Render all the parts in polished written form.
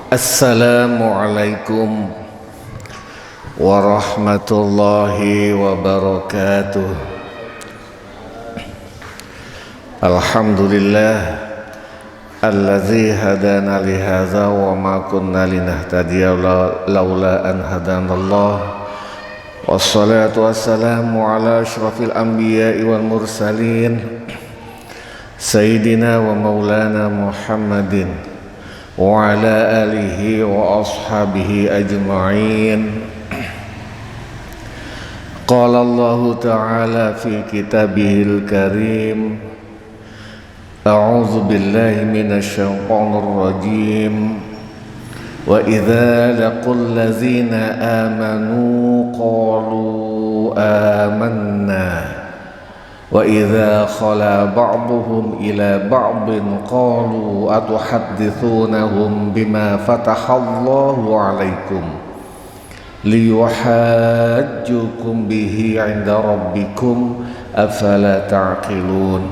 Assalamualaikum warahmatullahi wabarakatuh. Alhamdulillah alladzi hadana li hadza wa ma kunna linahtadiya laula an hadanallah. Wassalatu wassalamu ala asyrafil anbiya'i wal mursalin sayyidina wa maulana Muhammadin wa ala alihi wa ashabihi ajma'in. Qala Allah ta'ala fi kitabihil karim, a'udzu billahi minasy syaithanir rajim. Wa idza laqul ladzina amanu qalu amanna wa idza khala ba'dhum ila ba'din qalu atuhaddithunahum bima fatahallahu 'alaikum liyuhajjukum bihi 'inda rabbikum afala ta'qilun.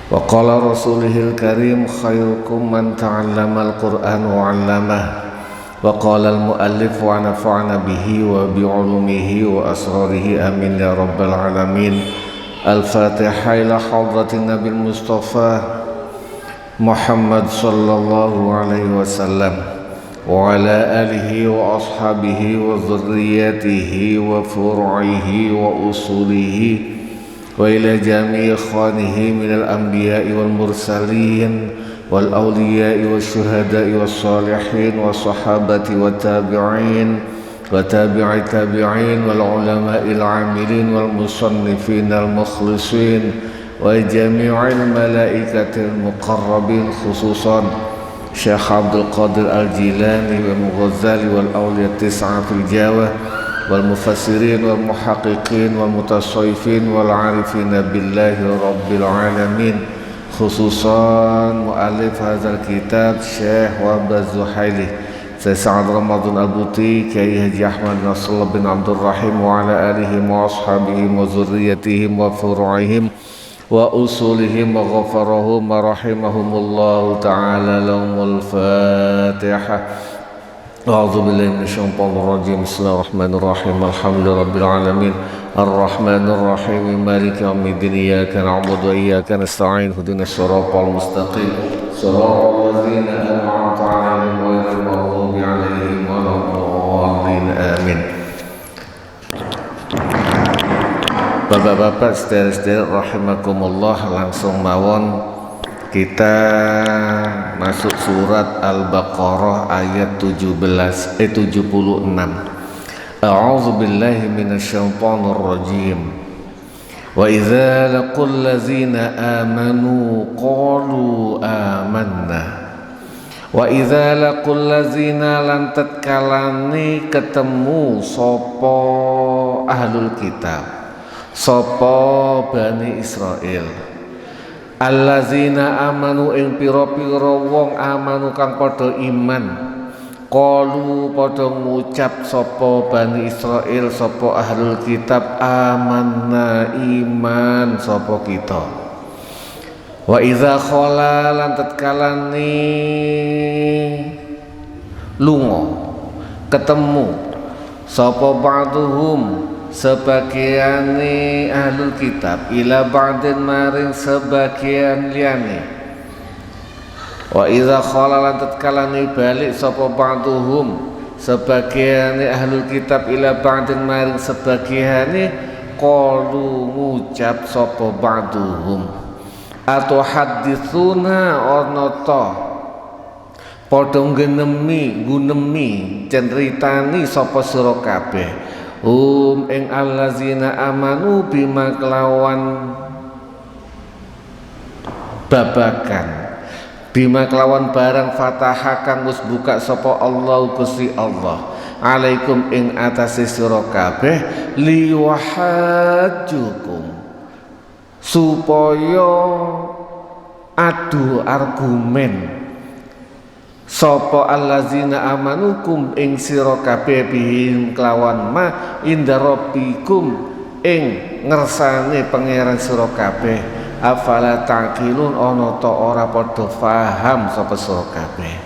Wa qala rasulihil karim khairukum man ta'allama al-Qur'an wa 'allamahu. Wa qala al-muallif wa nafa'na bihi wa bi'ulumihi wa asrarihi amin ya rabbal alamin. Al-Fatihah ila hadratin Nabi Mustafa Muhammad sallallahu alaihi wasallam wa ala alihi wa ashabihi wa dhurriyyatihi wa furu'ihi wa usulihi wa ila jami'i ikhwanihi minal anbiya'i wal mursalin wal awliya'i wa syuhada'i wa salihin wa sahabati wa tabi'in wa tabi'i tabi'in wal ulama'il 'amilin wal musannifin al mukhlisin wa jami'il malaikatil muqarrabin khususan Syekh Abdul Qadir Al-Jilani wal Mughazali wal awliya tis'a fil Jawa wal mufassirin wal muhaqqiqin wal mutasawwifin wal 'arifin billahi rabbil alamin, khususan muallif hadzal kitab Syekh Wahab Az-Zuhaili Sa'ad Ramadan Al-Buti, Kiai Haji Ahmad Nasrullah bin Abdul Rahim wa ala alihi wa ashabihim wa zurriyatihim wa furu'ihim wa usulihim wa ghafarahum wa rahimahumullahu ta'ala. Lahumul Fatihah. A'udzu billahi minasy syaithanir rajim. Bismillahirrahmanirrahim. Alhamdulillahi rabbil alamin. Arrahmanir rahim. Maliki yaumiddin. Iyyaka na'budu wa iyyaka nasta'in. Ihdinas siratal mustaqim. Shiratal ladzina an'amta 'alaihim ghairil maghdubi 'alaihim waladdallin. Amin. Bapak-bapak, saudara-saudara rahimakumullah, langsung mawon kita masuk surat Al-Baqarah ayat 76. A'udzu billahi minasyaitonir rajim. Wa idza laqul ladzina amanu qalu amanna. Wa idza laqul ladzina lan tatkalane ketemu sapa ahlul kitab, sapa Bani Israil, allazina amanu ing pira-pira wong amanu kang padha iman, qalu padha ngucap sapa Bani Israil, sapa ahlul kitab, amanna iman sapa kita. Wa idza khala lan tatkalane lunga ketemu sapa ba'duhum sebagiane ahlul kitab ila ba'din maring sebagian liyane. Wa idza khala lan tatkalane balik sapa ba'duhum sebagiane ahlul kitab ila ba'din maring sebagiane, qalu ngucap sapa ba'duhum, atuhadditsuna ana ta padha gunemi ceritani sapa sira kabeh ing allazina amanu bima kelawan babakan, bima kelawan barang fataha kang wis buka sapa Allah Gusti Allah alaikum ing atase sira kabeh, liwahajjukum supaya adu argumen sapa allazina amanukum ing sira kabeh bihim kelawan ma inda rabbikum ing ngersane pangeran sira kabeh, afala taqilun ana ta ora padha paham sapa sira kabeh.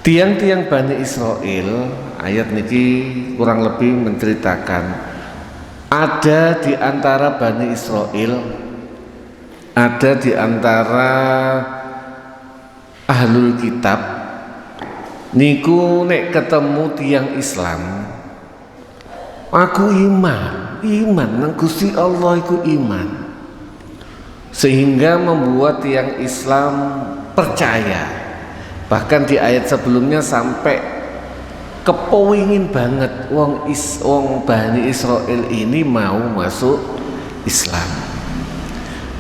tiang-tiang Bani Israel, ayat niki kurang lebih menceritakan ada di antara Bani Israel, ada di antara ahlul kitab niku nek ketemu tiang Islam, aku iman nang Gusti Allah iku iman, sehingga membuat tiang Islam percaya. Bahkan di ayat sebelumnya sampai kepowingin banget wong Bani Israel ini mau masuk Islam.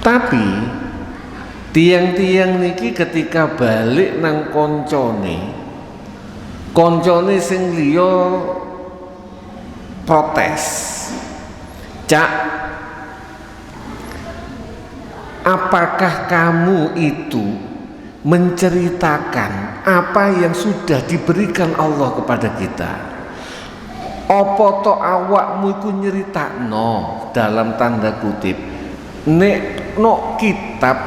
Tapi tiang-tiang niki ketika balik nang koncone sing liya protes, "Cak, apakah kamu itu menceritakan apa yang sudah diberikan Allah kepada kita? Apa to awakmu iku nyeritakno dalam tanda kutip nek no kitab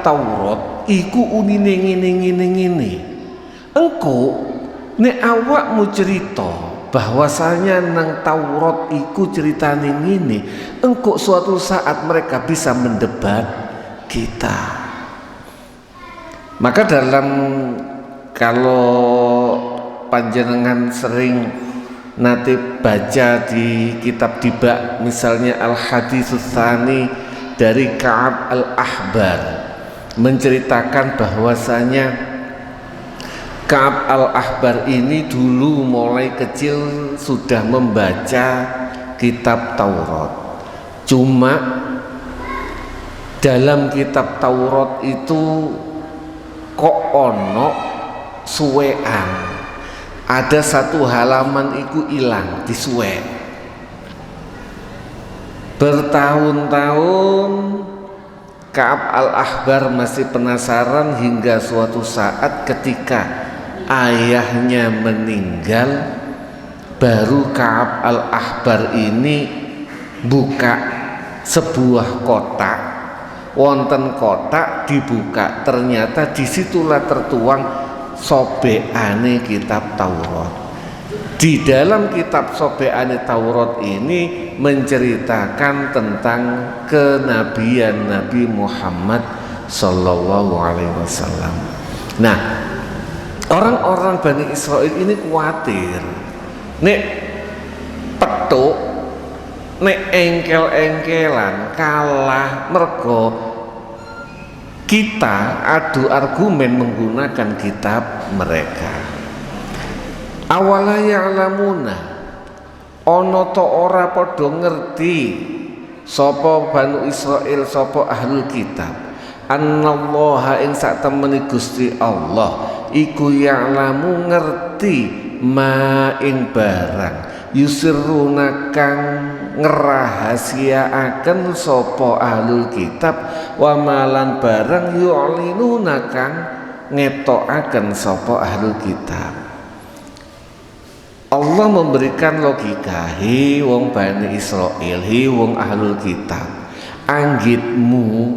Taurat iku unine ngene. Engko nek awakmu cerita bahwasanya nang Taurat iku ceritane ngene, engko suatu saat mereka bisa mendebat kita." Maka kalau panjenengan sering nanti baca di kitab Diba, misalnya Al-Haditsus Tsani dari Ka'ab Al-Ahbar, menceritakan bahwasanya Ka'ab Al-Ahbar ini dulu mulai kecil sudah membaca kitab Taurat. Cuma dalam kitab Taurat itu kok ono suwean, ada satu halaman iku ilang disuwek. Bertahun-tahun Ka'ab Al-Ahbar masih penasaran hingga suatu saat ketika ayahnya meninggal, baru Ka'ab Al-Ahbar ini buka sebuah kotak, wonten kotak dibuka, ternyata disitulah tertuang sobeane kitab Taurat. Di dalam kitab sobeane Taurat ini menceritakan tentang kenabian Nabi Muhammad Sallallahu Alaihi Wasallam. Nah, orang-orang Bani Israel ini khawatir nek petuk, nek engkel-engkelan kalah mergo kita adu argumen menggunakan kitab mereka. Awala ya'lamuna, ana ta ora padha ngerti sapa Bani Israil, sapa ahlul kitab, annallaha ing sak temene Gusti Allah iku ya'lamu ngerti ma ing barang yusirruna kang ngerahasiaaken sapa ahlul kitab, wa malan barang yu'linuna kang ngetokaken sapa ahlul kitab. Allah memberikan logika, hei wong Bani Israil, hei wong ahlul kitab, anggitmu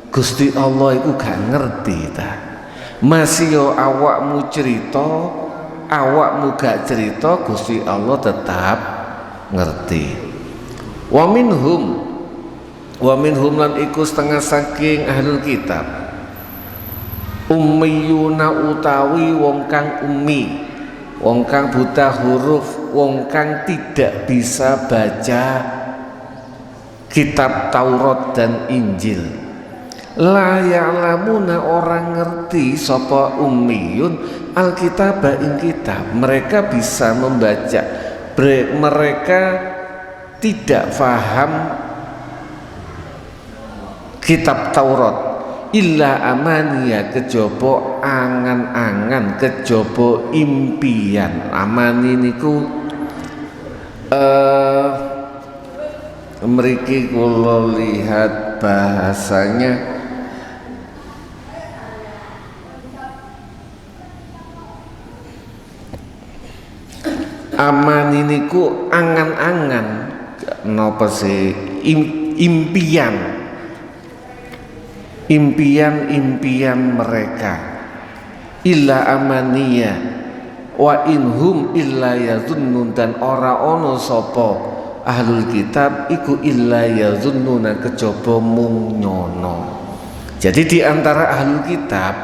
Gusti Allah iku gak ngerti ta? Masih yo awakmu cerita, awakmu gak cerita, Gusti Allah tetap ngerti. Wa minhum lan iku setengah saking ahlul kitab ummiyuna utawi wong kang ummi, wong kang buta huruf, wong kang tidak bisa baca kitab Taurat dan Injil. La ya'lamuna, orang ngerti sapa ummiyun alkitab ing kitab. Mereka bisa membaca, mereka tidak faham kitab Taurat. Illa amaniya, kejaba angan-angan, kejaba impian. Amani niku mriki kula lihat bahasanya amani niku angan-angan napa sih, impian. impian-impian mereka, illa amaniya wa inhum illa yadhunnun, dan ora ono sapa ahlul kitab iku illa yadhunnuna kejaba mung nyono. Jadi di antara ahlul kitab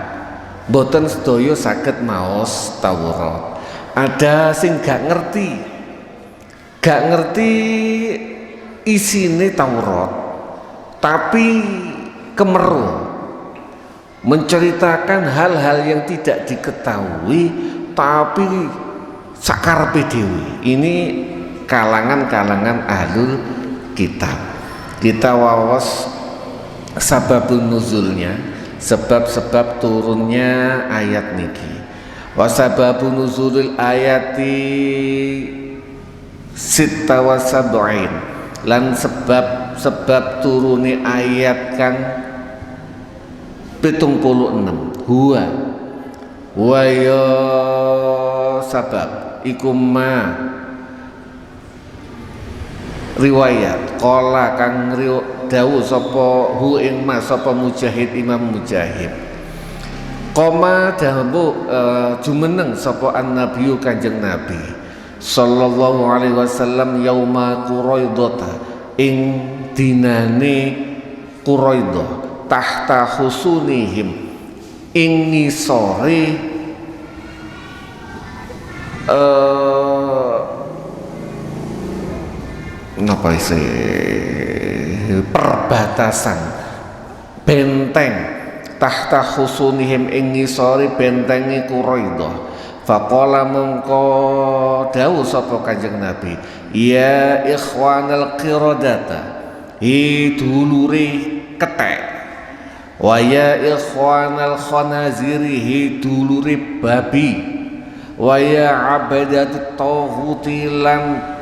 boten sedaya saged maos Taurat. Ada sing gak ngerti isine Taurat, tapi kemeru menceritakan hal-hal yang tidak diketahui tapi sakarepe dhewe. Ini kalangan-kalangan ahlul kitab. Kita waos sababun nuzulnya, sebab-sebab turunnya ayat niki. Wa sababun nuzulil ayati sitta wa sab'in, lan sebab turune ayat kang 76. Huwa ya sabab iku ma riwayat qala kang dawuh sapa hu ing ma sapa Mujahid, Imam Mujahid, qoma dawuh jumeneng sapa an-nabiyyu Kanjeng Nabi sallallahu alaihi wasallam yauma Quraidah ing dinane Quraidah, tahta husunihim ing ngisore napa perbatasan benteng, tahta husunihim ing ngisore bentengi Quraidah. Faqala mongko dawuh sapa Kanjeng Nabi, ya ikhwanal qiradata, dulure kethek, wa ya ikhwanal khanaziri, dulure babi, wa ya abadatut taghuti, lan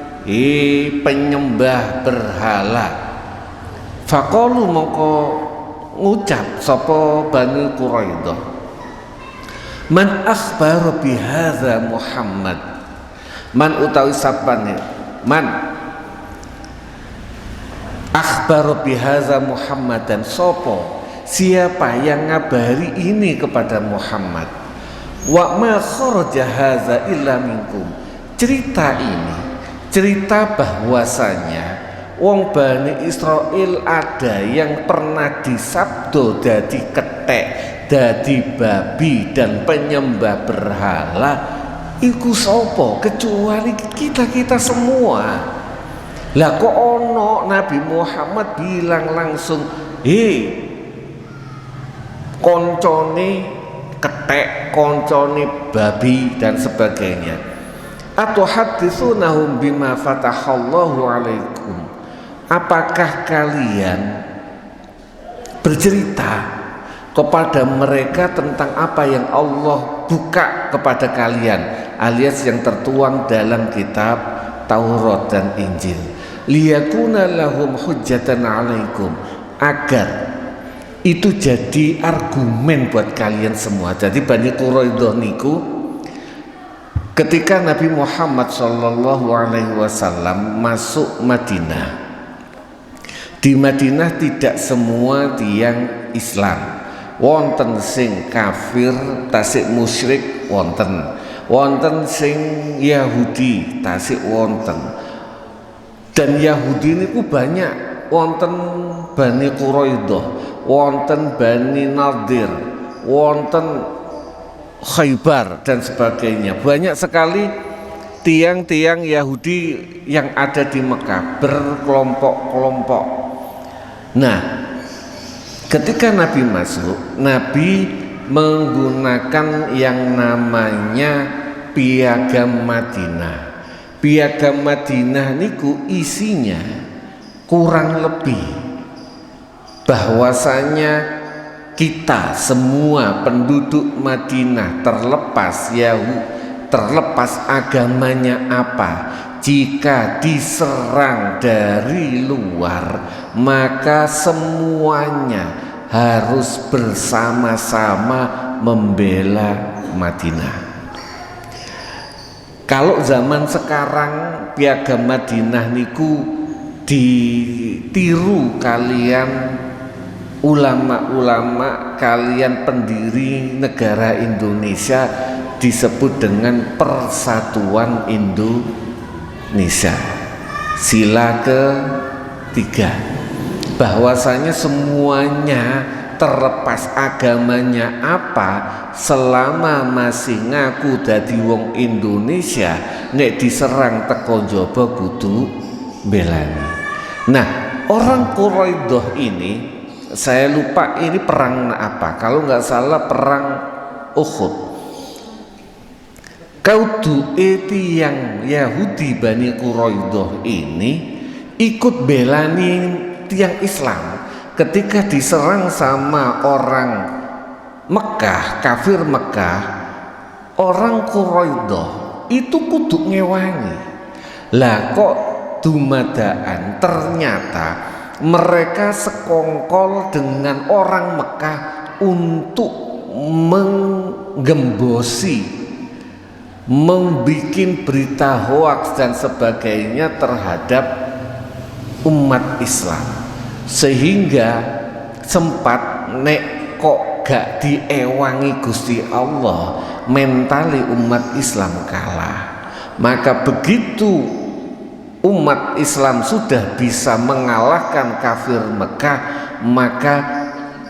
penyembah berhala. Faqalu mongko ngucap sapa Bani Quraidah, man akhbara bihadza Muhammad, man utawi sapane man akhbara bihadza Muhammad, dan sopo siapa yang ngabari ini kepada Muhammad, wa ma kharaja hadza illa minkum, cerita ini cerita bahwasanya wong Bani Israel ada yang pernah disabdo dadi kethek, dadi babi dan penyembah berhala, iku sopo kecuali kita semua. Lah kok ono Nabi Muhammad bilang langsung, koncone kethek, koncone babi dan sebagainya. Atau haditsunahum bima fatahallahu alaikum, apakah kalian bercerita kepada mereka tentang apa yang Allah buka kepada kalian, alias yang tertuang dalam kitab Taurat dan Injil, liyakuna lahum hujjatan alaikum, agar itu jadi argumen buat kalian semua. Jadi Bani Quraidah niku ketika Nabi Muhammad sallallahu alaihi wasallam masuk Madinah, di Madinah tidak semua tiang Islam, wonten sing kafir, tasik musyrik wonten sing Yahudi, tasik wonten. Dan Yahudi niku banyak, wonten Bani Quraidah, wonten Bani Nadir, wonten Khaybar dan sebagainya. Banyak sekali tiang-tiang Yahudi yang ada di Mekah, berkelompok-kelompok. Nah, ketika Nabi masuk, Nabi menggunakan yang namanya piagam Madinah. Piagam Madinah niku isinya kurang lebih bahwasanya kita semua penduduk Madinah, terlepas agamanya apa, jika diserang dari luar, maka semuanya harus bersama-sama membela Madinah. Kalau zaman sekarang piagam Madinah niku ditiru kalian ulama-ulama kalian pendiri negara Indonesia disebut dengan Persatuan Indonesia. Sila ketiga, bahwasanya semuanya terlepas agamanya apa, selama masih ngaku dadi wong Indonesia, nek diserang teko njaba kudu belani. Nah, orang Quraidah ini, saya lupa ini perang apa, kalau nggak salah perang Uhud. Kaudu'e yang Yahudi Bani Quraidah ini ikut belani tiang Islam ketika diserang sama orang Mekah, kafir Mekah. Orang Quraidah itu kudu ngewangi. Lah kok dumadaan ternyata mereka sekongkol dengan orang Mekah untuk menggembosi, membikin berita hoaks dan sebagainya terhadap umat Islam, sehingga sempat nek kok gak diewangi Gusti Allah, mentali umat Islam kalah. Maka begitu umat Islam sudah bisa mengalahkan kafir Mekah, maka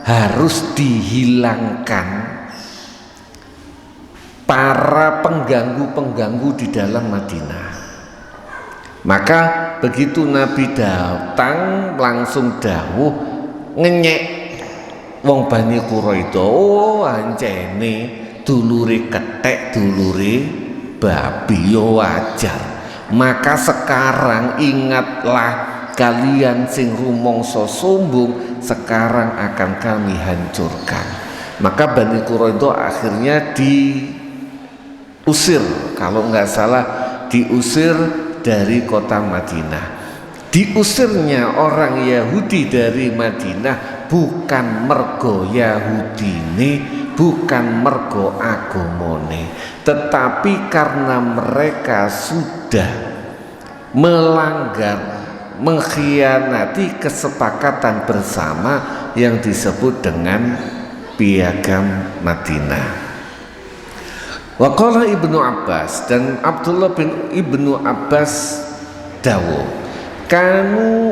harus dihilangkan para pengganggu-pengganggu di dalam Madinah. Maka begitu Nabi datang langsung dawuh ngenyek wong Bani Quraidah, oh ancene dulure kethek dulure babi, yo wajar. Maka sekarang ingatlah kalian sing rumangsa sombong, sekarang akan kami hancurkan. Maka Bani Quraidah akhirnya diusir, kalau nggak salah diusir dari kota Madinah. Diusirnya orang Yahudi dari Madinah bukan mergo Yahudine, bukan mergo agamane, tetapi karena mereka sudah melanggar, mengkhianati kesepakatan bersama yang disebut dengan Piagam Madinah. Waqala Ibnu Abbas, dan Abdullah bin Ibnu Abbas dawuh, kanu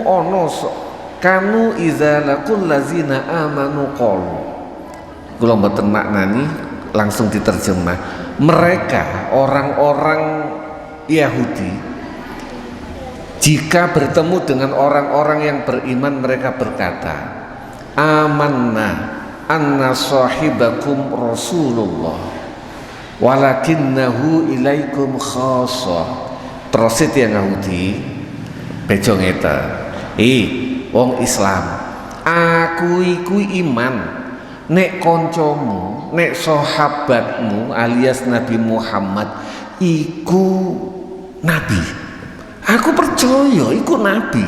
idza laqul lazina amanu qalu. Kula mboten maknani, langsung diterjemah. Mereka orang-orang Yahudi jika bertemu dengan orang-orang yang beriman, mereka berkata, amanna anna sahibakum Rasulullah walakinnahu ilaikum khassa. Prosit yang Yahudi bejo ngeta, wong Islam, aku iku iman nek koncomu, nek sahabatmu alias Nabi Muhammad iku nabi. Aku percaya iku nabi,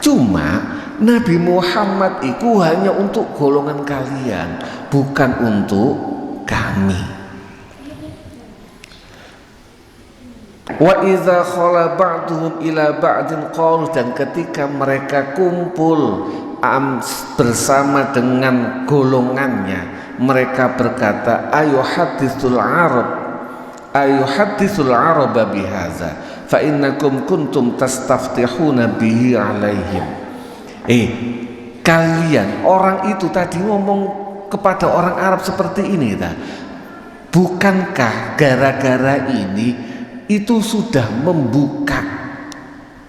cuma Nabi Muhammad iku hanya untuk golongan kalian, bukan untuk kami. Wa idza khala ba'duhum ila ba'din qalu, dan ketika mereka kumpul bersama dengan golongannya, mereka berkata, ayuhaditsul arab bihaza fa innakum kuntum tastaftihuna bihi alaihim. Kalian orang itu tadi ngomong kepada orang Arab seperti ini, bukankah gara-gara ini itu sudah membuka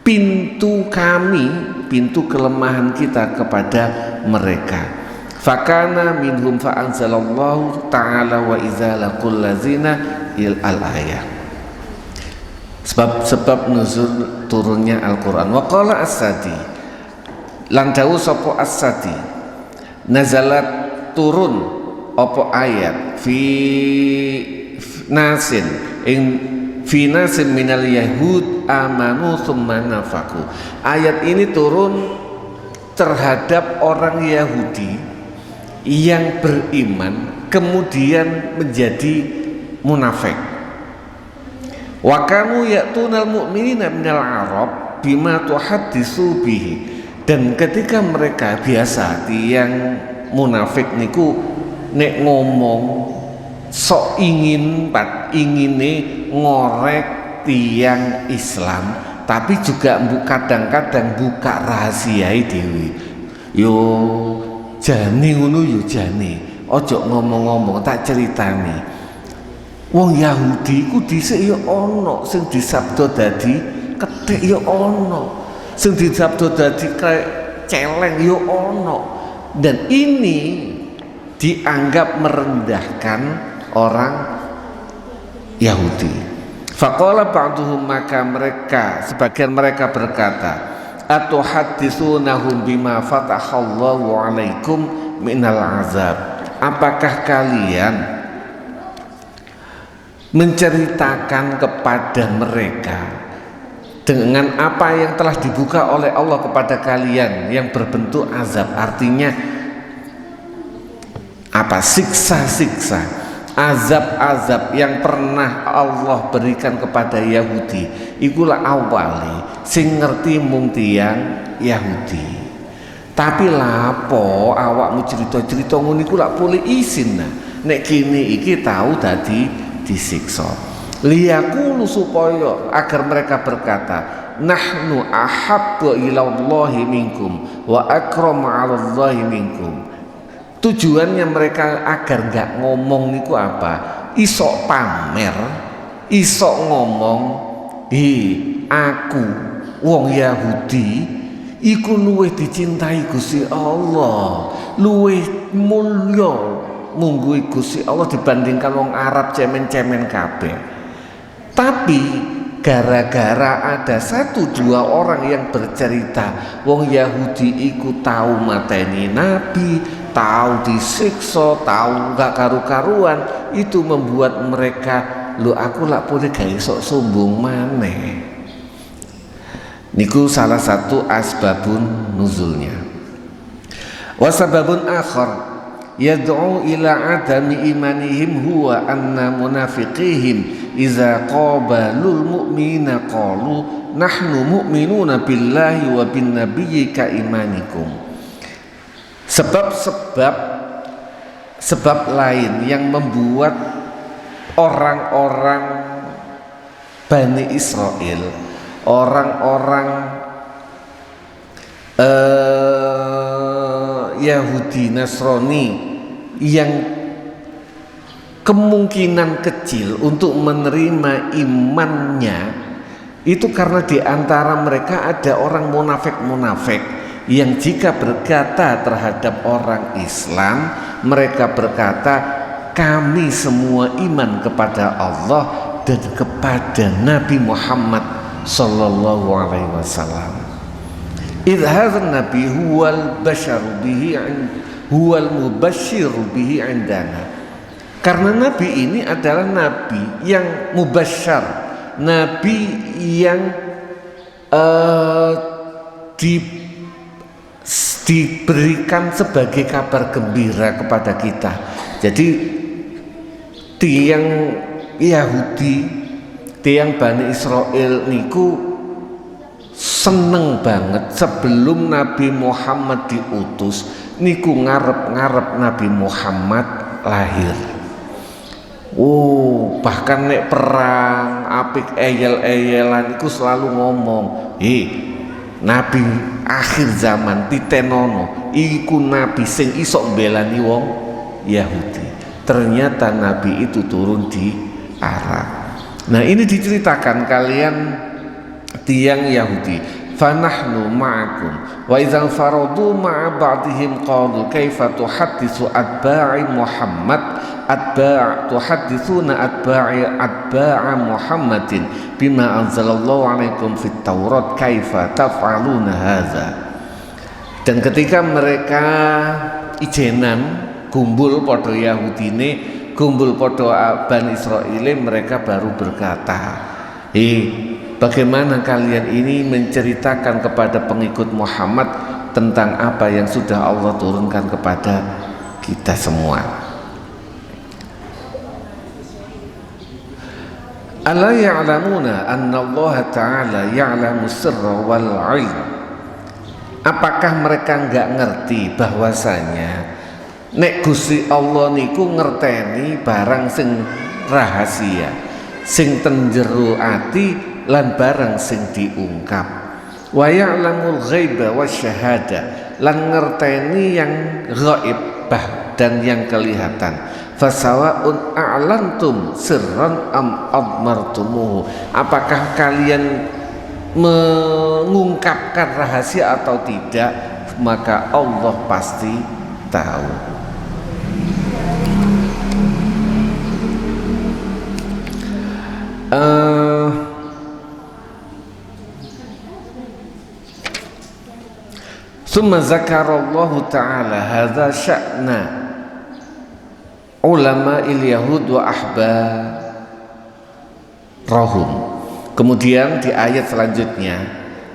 pintu kami, pintu kelemahan kita kepada mereka. Fakana minhum fa anzalallahu ta'ala wa idza laqul ladzina al-ayah. Sebab nuzul turunnya Al-Qur'an. Wa qala as-Sadi, lan dawu sapa as-Sadi, nazalat turun apa ayat fi nasin ing fi nasim minal yahud amanu thumma nafaku. Ayat ini turun terhadap orang Yahudi yang beriman kemudian menjadi munafik. Wa kanu ya'tunal mu'minina minal arab bima tuhaddisu bihi, Dan ketika mereka biasa tiang munafik niku nek ngomong sok ingine ngorek tiang Islam, tapi juga kadang-kadang buka rahasia dewi. Yo jane ngono yo jane, ojo ngomong-ngomong tak ceritani. Wong Yahudi ku dhisik yo ana sing disabda dadi kethik yo ana, sing disabda dadi celeng yo ana, dan ini dianggap merendahkan orang Yahudi. Faqala ba'duhum, maka mereka sebagian mereka berkata, atuhadditsunahum bima fatahallahu alaikum minal azab. Apakah kalian menceritakan kepada mereka dengan apa yang telah dibuka oleh Allah kepada kalian yang berbentuk azab, artinya apa? Siksa-siksa, azab-azab yang pernah Allah berikan kepada Yahudi. Ikulah awali sing ngerti mung tiyang Yahudi. Tapi lapo awakmu cerita-cerita ngono iku lak boleh isin nah. Nek kini iki tahu dadi disiksa. Liyaqulu, supaya agar mereka berkata, nahnu ahabbu ilallahi minkum wa akramu 'alallahi minkum. Tujuannya mereka agar nggak ngomong niku apa? Isok pamer, isok ngomong, aku wong Yahudi iku luwih dicintai Gusti Allah, luwih mulya mungguhi Gusti Allah dibandingkan wong Arab cemen-cemen kabeh. Tapi gara-gara ada 1-2 orang yang bercerita wong Yahudi iku tahu mateni Nabi, tahu disiksa, tahu gak karu-karuan, itu membuat mereka, lu aku lak boleh gak iso sombong maneh. Niku salah satu asbabun nuzulnya. Wasababun akhar yad'u ila adami imanihim huwa anna munafiqihim iza qabalul mu'mina qalu nahnu mu'minuna billahi wa bin nabiyyi ka imanikum. Sebab lain yang membuat orang-orang Bani Israel, orang-orang Yahudi Nasrani yang kemungkinan kecil untuk menerima imannya itu karena di antara mereka ada orang munafik-munafik yang jika berkata terhadap orang Islam, mereka berkata kami semua iman kepada Allah dan kepada Nabi Muhammad sallallahu alaihi wasallam. Idh hadzal nabi huwal basyaru bihi huwal mubasysyiru bihi indana. Karena nabi ini adalah nabi yang mubasysyar, nabi yang diberikan sebagai kabar gembira kepada kita. Jadi tiang Yahudi, tiang Bani Israel niku seneng banget sebelum Nabi Muhammad diutus niku ngarep-ngarep Nabi Muhammad lahir. Bahkan nek perang apik eyel-eyelan iku selalu ngomong, Nabi akhir zaman titenono iku nabi sing iso mbelani wong Yahudi. Ternyata nabi itu turun di Arab. Nah, ini diceritakan kalian tiang Yahudi, fanahnu ma'akum wa idzal faradu ma'a ba'dihim qalu kaifa tuhadditsu atba'i Muhammad tuhadditsuna atba'a Muhammadin bima anzalallahu alaikum fit Taurat kaifa taf'aluna hadza. Dan ketika mereka ijenan kumpul padha Yahudine, kumpul padha Bani Israil, mereka baru berkata, bagaimana kalian ini menceritakan kepada pengikut Muhammad tentang apa yang sudah Allah turunkan kepada kita semua. Ala ya'lamuna anna Allah Ta'ala ya'lamu sirra wal 'ilm. Apakah mereka nggak ngerti bahwasanya nek Gusti Allah niku ngerteni barang sing rahasia, sing ten jero ati lan barang sing diungkap. Wa ya'lamul ghaiba wasyahada, lan ngerteni yang gaib dan yang kelihatan. Fasawa'un a'lantum sirran am admartumuhu, apakah kalian mengungkapkan rahasia atau tidak, maka Allah pasti tahu. Summa zakarallahu ta'ala hadza sya'na ulama il-yahud wa ahbarahum. Kemudian di ayat selanjutnya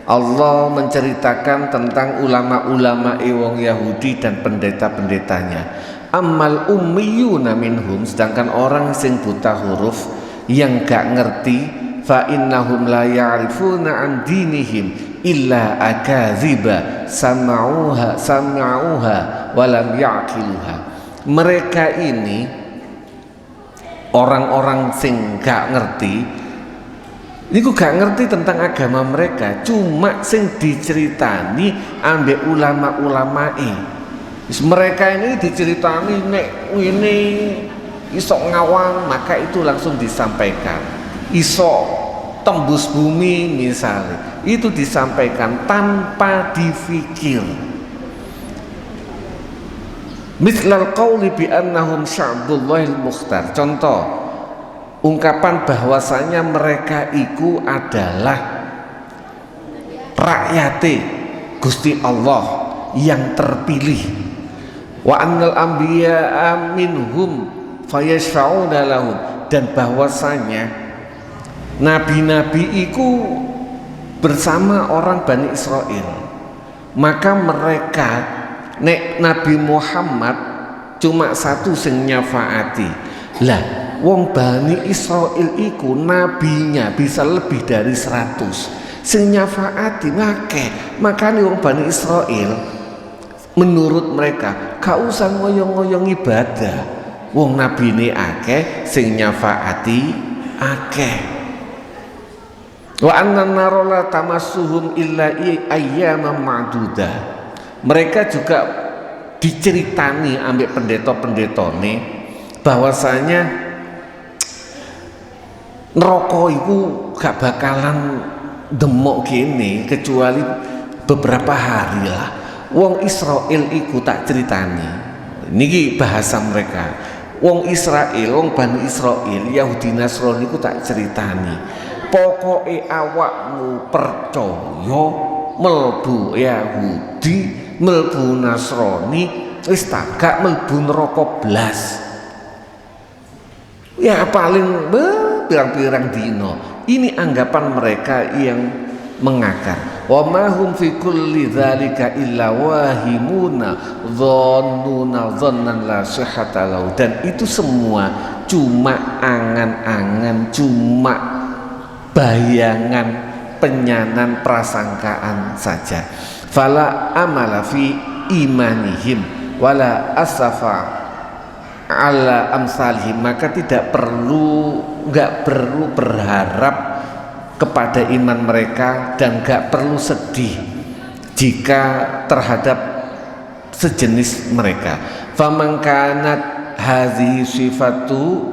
Allah menceritakan tentang ulama-ulama wong Yahudi dan pendeta-pendetanya. Ammal ummiyuna minhum, sedangkan orang sing buta huruf yang gak ngerti, fa innahum la ya'rifuna an dinihim illa akadziba sama'uha wa lam ya'qiluha. Mereka ini orang-orang sing gak ngerti, niku gak ngerti tentang agama mereka, cuma sing diceritani ambek ulama-ulamae. Mereka ini diceritani nek ini iso ngawang, maka itu langsung disampaikan. Iso tembus bumi misalnya, itu disampaikan tanpa difikir. Mislal qawli bi annahum sya'bullahil mukhtar. Contoh, ungkapan bahwasanya mereka itu adalah rakyate Gusti Allah yang terpilih. Wa annal anbiya'a minhum fayashfa'una lahum, dan bahwasanya nabi-nabi itu bersama orang Bani Israel, maka mereka nek Nabi Muhammad cuma satu sing nyafaati. Lah wong Bani Israel iku nabinya bisa lebih dari 100 sing nyafaati ngakeh. Makanya wong Bani Israel menurut mereka gak usah ngoyong-ngoyong ibadah, wong nabi ini akeh sing nyafaati akeh. Wa anna narola tamassuhum illa ayyaman ma'dudah. Mereka juga diceritani ambek pendeta-pendetane bahwasanya neraka itu gak bakalan demok gini kecuali beberapa hari lah. Wong Israel iku tak ceritani, niki bahasa mereka. Wong Israel, wong Bani Israel, Yahudi Nasrani iku tak ceritani. Pokoke awakmu percaya melbu Yahudi, melbu Nasrani, wis tak gak melbu neraka blas. Ya paling pirang-pirang dino. Ini anggapan mereka yang mengakar. Wa ma hum fi kulli dzalika illa wahimuna dhannuna dhannan la sihhata lahu, dan itu semua cuma angan-angan, cuma bayangan, penyanan, prasangkaan saja. Fala amala fi imanihim wala asafa ala amsalihim, maka tidak perlu berharap kepada iman mereka dan gak perlu sedih jika terhadap sejenis mereka. Faman kanat hadhihi sifatu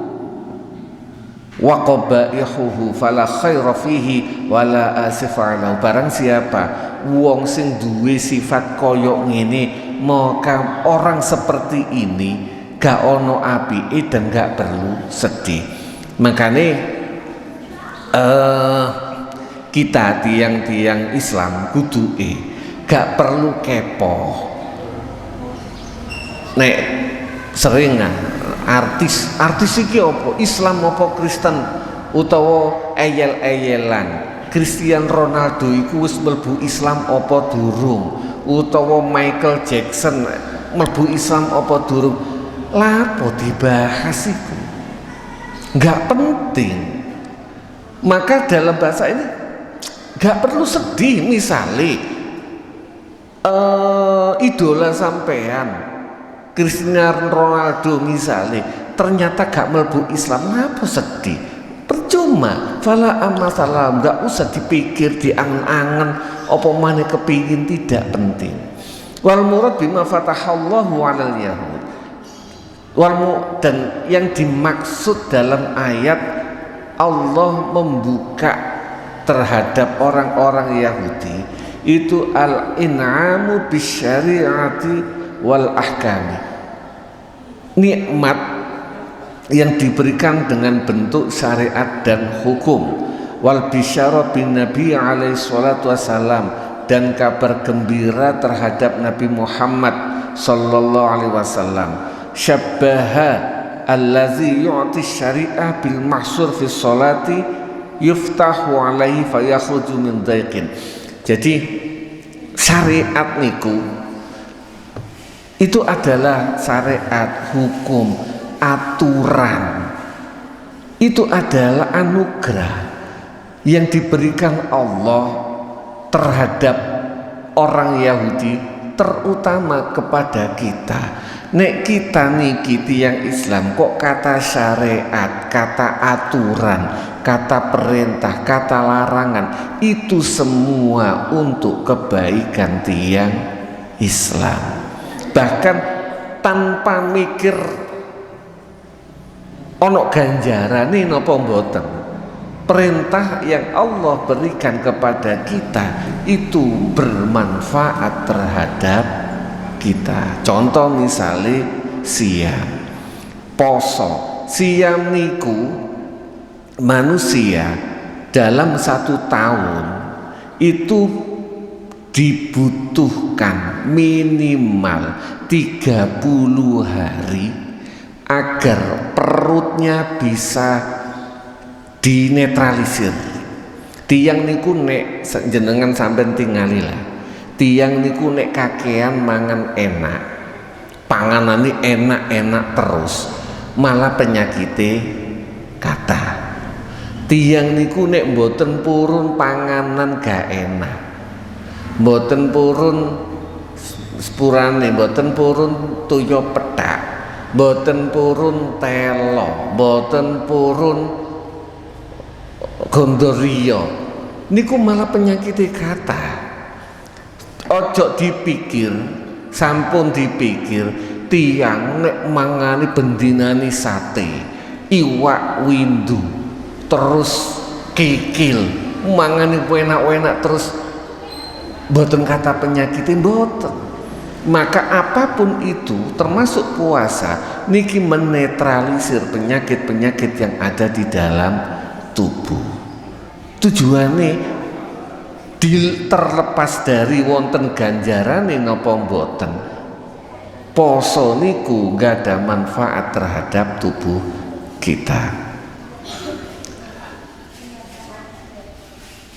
wa qabaihuhu fala khaira fihi wala asifa lahu. Barang siapa wong sing duwe sifat koyok ngene, maka orang seperti ini gak ono apike dan gak perlu sedih. Makanya kita tiang-tiang Islam kudu gak perlu kepo. Nek seringan artis iki apa? Islam apa Kristen utawa eyel-eyelan? Cristiano Ronaldo iku wis mlebu Islam apa durung? Utawa Michael Jackson mlebu Islam apa durung? Lapo dibahas iku? Gak penting. Maka dalam bahasa ini gak perlu sedih. Misalnya idola sampean Cristiano Ronaldo misalnya ternyata gak mlebu Islam, ngapa sedih? Percuma, fala amasalam, gak usah dipikir, diangen-angen, apa maneh kepingin, tidak penting. Wal murad bima fatahallahu 'alal yahud. Dan yang dimaksud dalam ayat Allah membuka terhadap orang-orang Yahudi itu al-in'amu bisyari'ati wal ahkami, nikmat yang diberikan dengan bentuk syariat dan hukum, wal bisyara bin nabi alaihi salatu wassalam, dan kabar gembira terhadap Nabi Muhammad sallallahu alaihi wasallam. Syabbaha allazi yu'ti syari'ah bil mahsur fi sholati yuftahu alaihi fayakhruju min daiqin. Jadi syariat niku itu adalah syariat, hukum, aturan. Itu adalah anugerah yang diberikan Allah terhadap orang Yahudi, terutama kepada kita. Nek kita niki tiyang Islam kok kata syariat, kata aturan, kata perintah, kata larangan, itu semua untuk kebaikan tiyang Islam. Bahkan tanpa mikir ono ganjarane napa mboten, perintah yang Allah berikan kepada kita itu bermanfaat terhadap kita. Contoh misalnya siam, poso. Siam niku manusia dalam 1 tahun itu dibutuhkan minimal 30 hari agar perutnya bisa dinetralisir. Tiang niku nek jenengan sampean tinggalilah, tiang niku nek kakean mangan enak, panganane enak-enak terus, malah penyakite kata. Tiang niku nek mboten purun panganan gak enak, mboten purun sepurane, mboten purun toyo petak, mboten purun telo, mboten purun gondorio, niku malah penyakite kata. Ojo dipikir, sampun dipikir, tiang nek mangani bendinani sate, iwak windu, terus kikil, mangani enak-enak terus, boten kata penyakit boten. Maka apapun itu termasuk puasa niki menetralisir penyakit-penyakit yang ada di dalam tubuh. Tujuannya terlepas dari wonten ganjarane napa mboten, poso niku gak ada manfaat terhadap tubuh kita.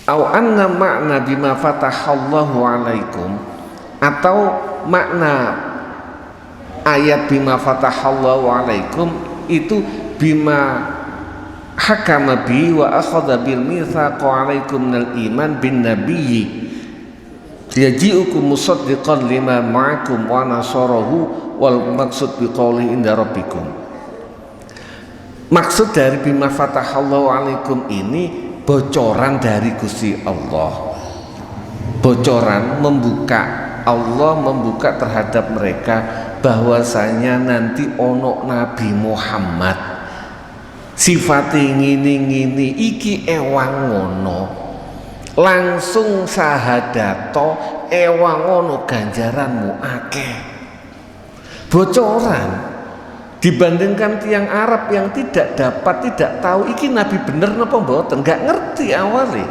Au anna makna bima fatahallahu alaikum, atau makna ayat bima fatahallahu alaikum itu bima hakama bi wa akhadha bil mithaqa alaikum minal iman bin nabiyyi yaji'ukum musaddiqan lima ma'akum wa nasarahu wal maksud biqauli inda rabbikum. Maksud dari bima fatahallahu alaikum ini bocoran dari Gusti Allah, bocoran membuka, Allah membuka terhadap mereka bahwasanya nanti ono Nabi Muhammad sifate ngini-ngini iki ewang ngono, langsung sahadato ewang ngono ganjaranmu akeh. Bocoran dibandingkan tiang Arab yang tidak tahu iki Nabi bener napa mboten, nggak ngerti awalnya.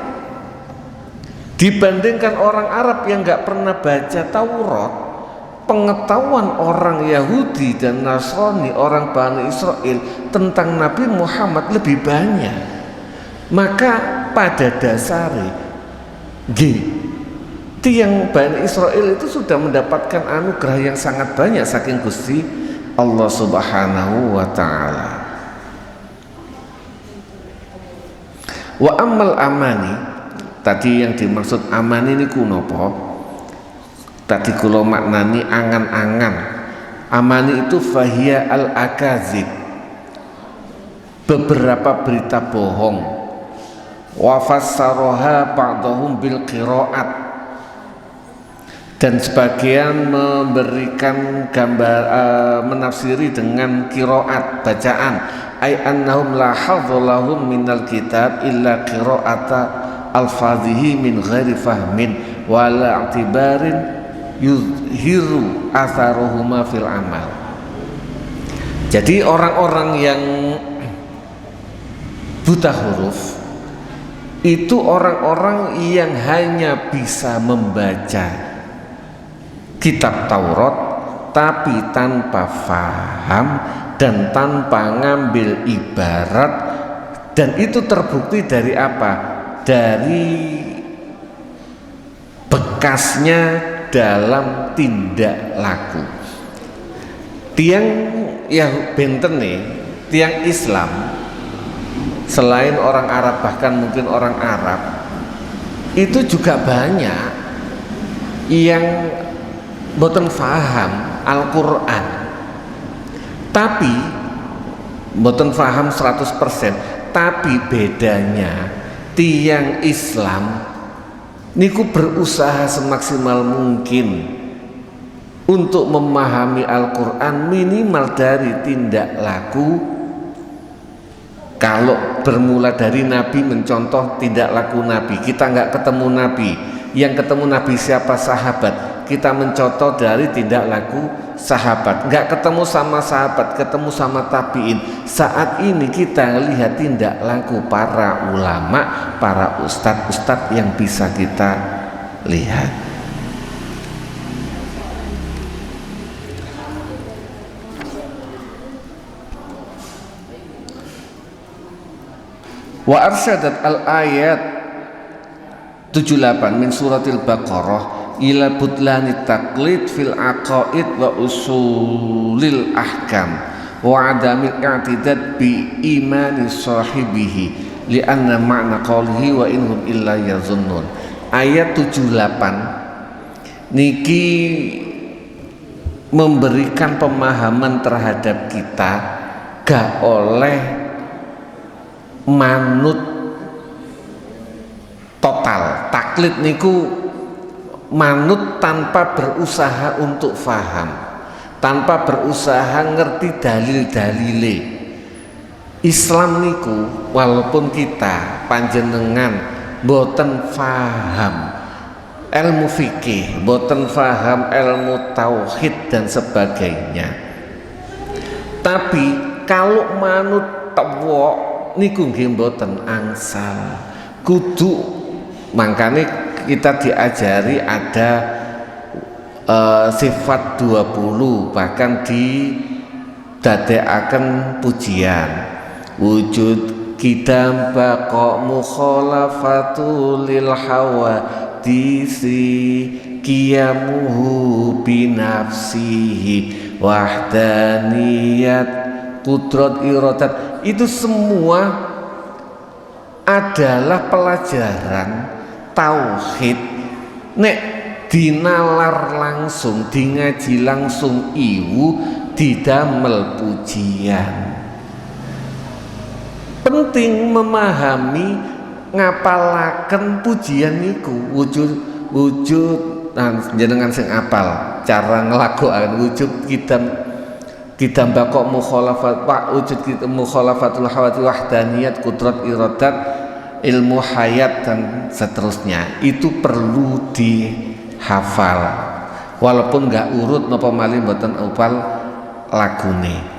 Dibandingkan orang Arab yang nggak pernah baca Taurat, pengetahuan orang Yahudi dan Nasrani, orang Bani Israel tentang Nabi Muhammad lebih banyak. Maka pada dasarnya tiang Bani Israel itu sudah mendapatkan anugerah yang sangat banyak saking Gusti Allah Subhanahu wa ta'ala. Wa ammal amani, tadi yang dimaksud amani ini kunopo, Tadi kula maknani angan-angan. Amani itu fahiya al-akazib, beberapa berita bohong. Wa fassaroha ba'dahum bil qiraat, dan sebagian memberikan gambar menafsiri dengan qiraat, bacaan. Ai annahum la hadzalahum minal kitab illa qiraata alfadhihi min ghairi fahmin wa la i'tibarin yuzhiru atharuhuma fil amal. Jadi orang-orang yang buta huruf itu orang-orang yang hanya bisa membaca kitab Taurat tapi tanpa faham dan tanpa ngambil ibarat, dan itu terbukti dari apa? Dari bekasnya dalam tindak laku. Tiang ya benten nih, tiang Islam selain orang Arab, bahkan mungkin orang Arab itu juga banyak yang boten faham Al-Quran, tapi boten faham 100%. Tapi bedanya tiang Islam niku berusaha semaksimal mungkin untuk memahami Al-Quran, minimal dari tindak laku. Kalau bermula dari Nabi, mencontoh tindak laku Nabi, kita nggak ketemu Nabi, yang ketemu Nabi siapa? Sahabat. Kita mencontoh dari tindak laku sahabat. Nggak ketemu sama sahabat, ketemu sama tabiin. Saat ini kita lihat tindak laku para ulama, para ustadz yang bisa kita lihat. Wa arsyadat al-ayat 78 min suratil Baqarah ila butlani taqlid fil aqaid wa usulil ahkam wa adamil i'tidad bi imani sahibihi lianna ma'na qawlihi wa inhum illa yazunnun. Ayat 78 niki memberikan pemahaman terhadap kita gak oleh manut total. Taklid niku manut tanpa berusaha untuk faham, tanpa berusaha ngerti dalil-dalile. Islam niku walaupun kita panjenengan boten faham ilmu fikih, boten faham ilmu tauhid dan sebagainya, tapi kalau manut tawok niku nggih boten angsal. Kudu mangkane kita diajari ada sifat 20, bahkan didadekaken pujian. Wujud kita baqa mukhalafatul lil hawadisi qiyamuhu binafsihi wahdaniyat qudrat iradat. Itu semua adalah pelajaran tauhid. Nek dinalar langsung, di ngaji langsung iwu didamel pujian. Penting memahami ngapalaken pujian niku wujud jenengan sing apal cara nglakokaken wujud kita bakok mukhalafat pak wujud kita mukhalafatul hawati wahdaniyat qudrat iradat ilmu hayat dan seterusnya. Itu perlu dihafal walaupun nggak urut napa malih mboten upal lagune.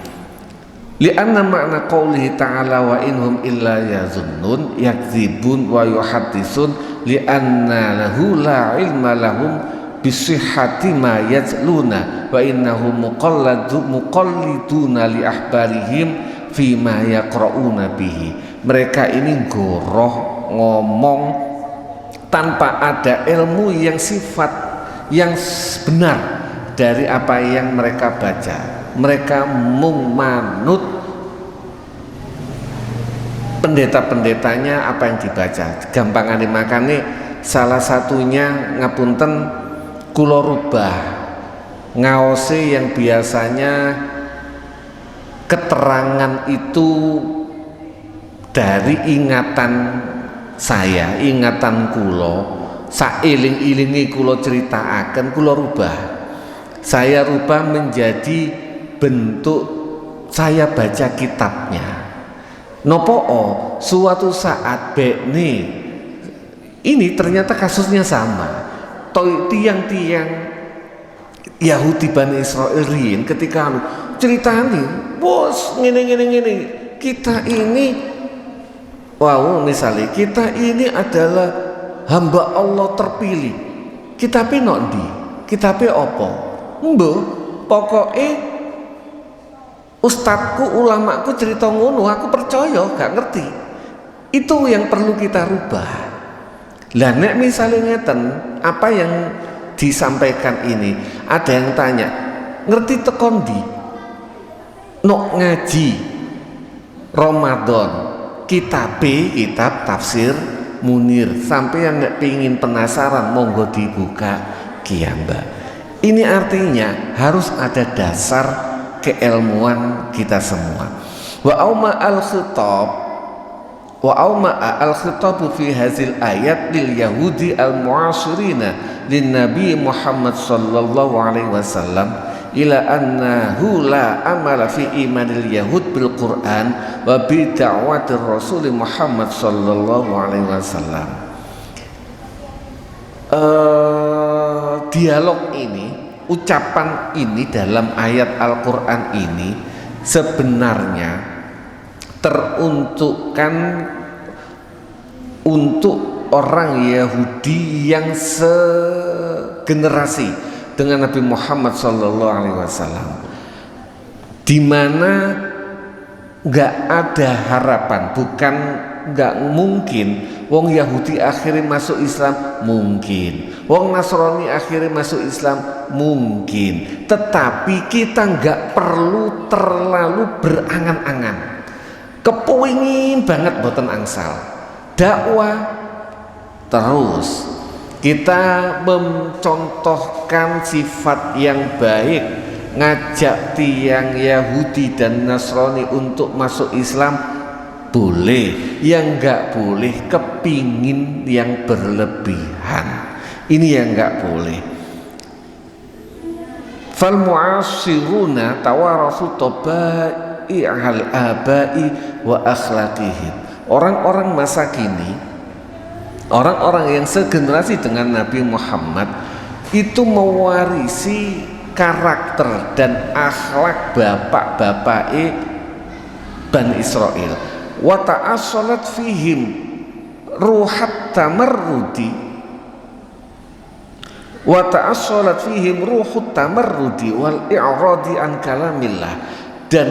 Li'anna makna qaulihi ta'ala wa inhum illa yazunnun yakdzibun wa yuhaddisun li'anna lahu la ilma lahum bisihhati ma yajluna wa innahum muqalliduna li ahbarihim fi ma yaqra'una bihi. Mereka ini goroh ngomong tanpa ada ilmu yang sifat yang benar dari apa yang mereka baca. Mereka mung manut pendeta-pendetanya apa yang dibaca. Gampangane makane salah satunya ngapunten kula rubah ngaose yang biasanya keterangan itu dari ingatan saya, ingatan kula, sailing-ilingi kula critakaken, kula rubah. Saya rubah menjadi bentuk saya baca kitabnya. Nopo suatu saat bekne ini ternyata kasusnya sama. Tiang-tiang Yahudi Bani Israel riyen ketika ceritani, bos ngene kita ini, wow, misalnya kita ini adalah hamba Allah terpilih. Kitabe nok ndi? Kitabe apa? Mbah, pokoke ustadku, ulamaku cerita ngono, aku percaya, gak ngerti. Itu yang perlu kita rubah. Lah nek misalnya ngeten, apa yang disampaikan ini, ada yang tanya, ngerti tekon ndi? Nok ngaji Ramadan, kitab tafsir Munir. Sampai yang nggak pingin penasaran, monggo dibuka Kiamba. Ini artinya harus ada dasar keilmuan kita semua. Wa auma al-khitab fi hazil ayat lil yahudi al-mu'asirina lin nabi Muhammad sallallahu alaihi wasallam ila annahu la amala fi imanil yahud bil Quran wa bi da'watir rasul Muhammad sallallahu alaihi wasallam. Dialog ini, ucapan ini dalam ayat Al-Quran ini sebenarnya teruntukkan untuk orang Yahudi yang segenerasi dengan Nabi Muhammad SAW, di mana nggak ada harapan, bukan nggak mungkin wong Yahudi akhirnya masuk Islam, mungkin wong Nasrani akhirnya masuk Islam, mungkin, tetapi kita nggak perlu terlalu berangan-angan, kepingin banget boten angsal dakwah terus. Kita mencontohkan sifat yang baik, ngajak tiang Yahudi dan Nasrani untuk masuk Islam boleh, yang enggak boleh kepingin yang berlebihan. Ini yang enggak boleh. Fal mu'asiruna tawarasu tabai al abai wa akhlaqihim. Orang-orang masa kini, orang-orang yang segenerasi dengan Nabi Muhammad itu mewarisi karakter dan akhlak bapak-bapak Bani Israel. Wa ta'assalat fihim ruhat tamarrudi wal i'radi an kalamillah, dan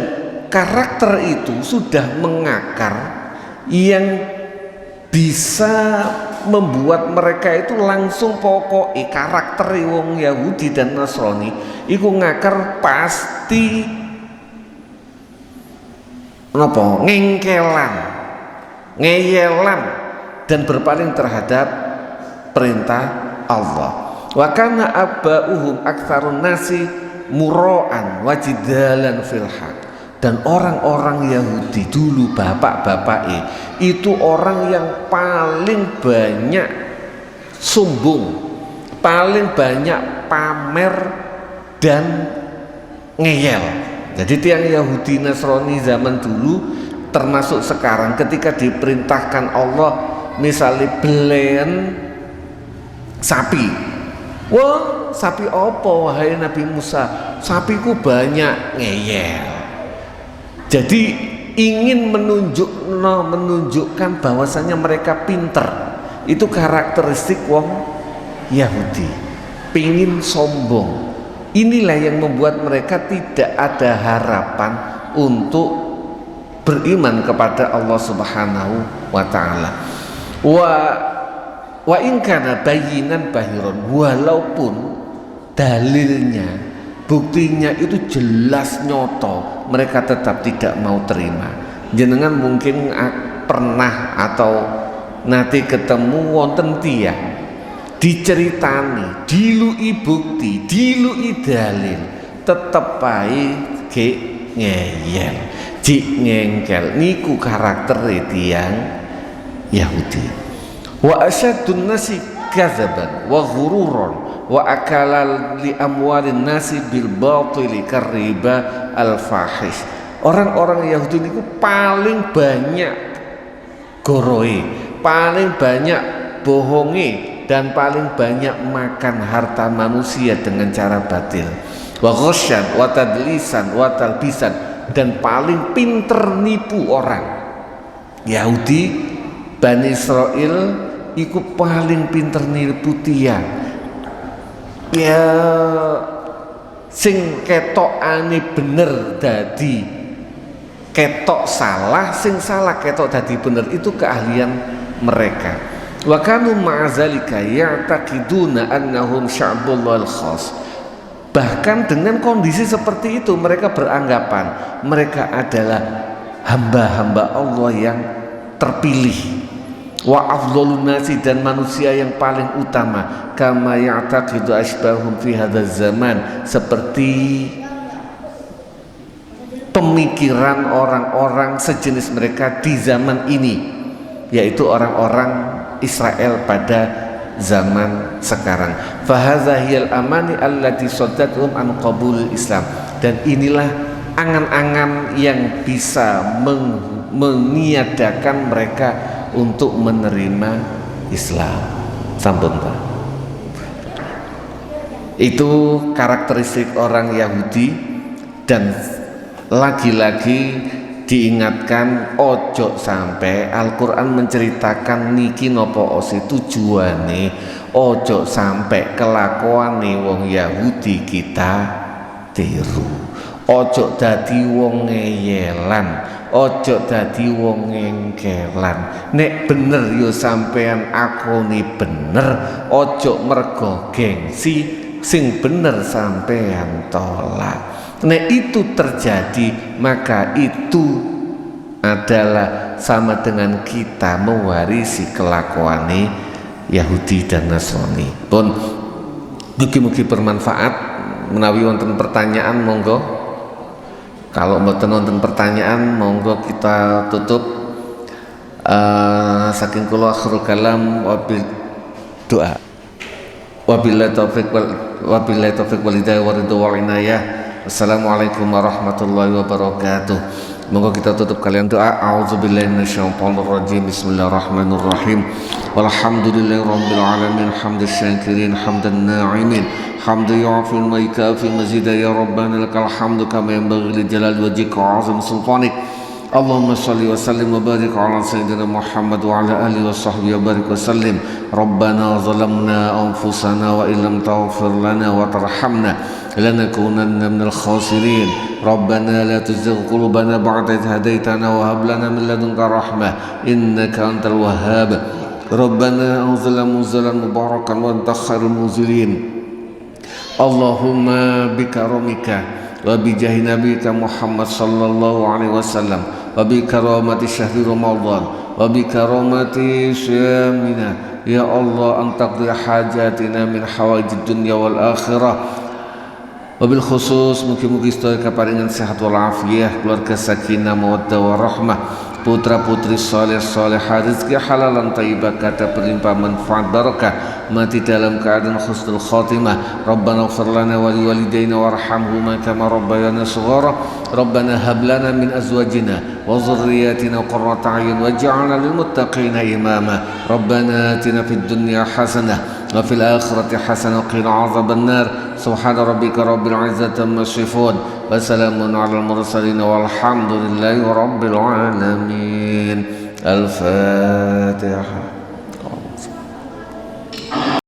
karakter itu sudah mengakar yang bisa membuat mereka itu langsung pokoknya karakter wong Yahudi dan Nasrani iku ngakar pasti napa ngeyelan dan berpaling terhadap perintah Allah. Wa kana abba'uhum aktsarun nasi mura'an wajidalan fil haq. Dan orang-orang Yahudi dulu, bapak-bapak itu orang yang paling banyak sombong, paling banyak pamer dan ngeyel. Jadi tiang Yahudi Nasrani zaman dulu termasuk sekarang, ketika diperintahkan Allah misalnya belen sapi, wah sapi apa wahai Nabi Musa, sapiku banyak, ngeyel. Jadi ingin menunjukkan bahwasanya mereka pinter. Itu karakteristik wong Yahudi, pingin sombong. Inilah yang membuat mereka tidak ada harapan untuk beriman kepada Allah Subhanahu wa ta'ala. Wa in kana bayinan bahiron, walaupun dalilnya, buktinya itu jelas nyoto, mereka tetap tidak mau terima. Jenengan mungkin pernah atau nanti ketemu wonten diceritani, dilui bukti, dilui dalil, tetep ae ge ngeyel, jik ngengkel. Niku karakter tiyang Yahudi. Wa asyadun nasi kadzaban wa ghururan wa akala li amwalin nasi bil batili kariba al fahish. Orang-orang Yahudi niku paling banyak goroe, paling banyak bohongi, dan paling banyak makan harta manusia dengan cara batil. Wa ghasyan wa tadlisan wa talbisan, dan paling pinter nipu orang. Yahudi Bani Israel iku paling pinter nipu tiyang. Ya sing ketokane bener dadi ketok salah, sing salah ketok dadi bener, itu keahlian mereka. Wa kanu ma'azalika ya'taqiduna annahum sya'bullahil khas. Bahkan dengan kondisi seperti itu mereka beranggapan mereka adalah hamba-hamba Allah yang terpilih. Wa afdhalun nasi, dan manusia yang paling utama. Kama ya'taqidu asbahum fi hadzal zaman, seperti pemikiran orang-orang sejenis mereka di zaman ini, yaitu orang-orang Israel pada zaman sekarang. Fahadza hiyal amani allati saddathum an qabulil Islam. Dan inilah angan-angan yang bisa meniadakan mereka untuk menerima Islam. Sampun ta. Itu karakteristik orang Yahudi. Dan lagi-lagi diingatkan, ojo sampai Al-Quran menceritakan niki nopo osi tujuane, ojo sampai kelakuane wong Yahudi kita tiru. Ojo dadi wong ngeyelan, ojo dadi wong ngengkelan. Nek bener yo sampean akoni bener, ojo mergo gengsi, sing bener sampean tolak. Nek itu terjadi, maka itu adalah sama dengan kita mewarisi kelakuane Yahudi dan Nasrani. Pun mugi-mugi bermanfaat. Menawi wonten pertanyaan monggo. Kalau mboten wonten pertanyaan monggo kita tutup. Saking kula akhirul kalam wabil doa. Wabillahi taufiq wal hidayah wa ridha wal inayah. Assalamualaikum warahmatullahi wabarakatuh. Moga kita tutup kalian doa. A'udzubillahi minasyaitonir rajim. Bismillahirrahmanirrahim. Walhamdulillahirabbil alamin. Hamdas syakirin, hamdan na'imin, hamdan yu'afil ma yakafi mazida ya rabbana lakal hamdu kama yanbaghi li jalali wajhika wa 'azimi sultanik. Allahumma salli wa sallim wa barik ala sayyidina Muhammad wa ala alihi wa sahbihi wa barik wa sallim. Rabbana zalamna anfusana wa illam taghfir lana wa tarhamna lanakunanna minal khasirin. Rabbana la tuzigh qulubana ba'da idh hadaytana wa hab lana min ladunka rahmah innaka antal wahhab. Rabbana anzilna munzalan mubarakan wa anta khairul munzilin. Allahumma bikaramika wa bijahi nabiyika Muhammad sallallahu alaihi wasallam wa bikaramati syahri Ramadan wa bikaramati syamina ya Allah antaqdi hajatina min hawaijid dunya wal akhirah. Wabil khusus mugi-mugi sedaya kaparingan sehat wal afiyah, keluarga sakinah mawaddah warahmah, putra-putri saleh salehah, rezeki halalan thayyibah, kata berlimpah manfaat barakah, mati dalam keadaan husnul khatimah. Rabbana ighfir lana wa liwalidayna warhamhuma kama rabbayana shighara. Rabbana hab lana min azwajina wa dhurriyyatina qurrata a'yun waj'alna lil muttaqina imama. Rabbana atina fid dunya hasanah wa fil akhirati hasanah wa qina adzaban nar. Subhana rabbika rabbil izzati amma yasifun wa salamun alal mursalin walhamdulillahi rabbil alamin. Al-Fatihah.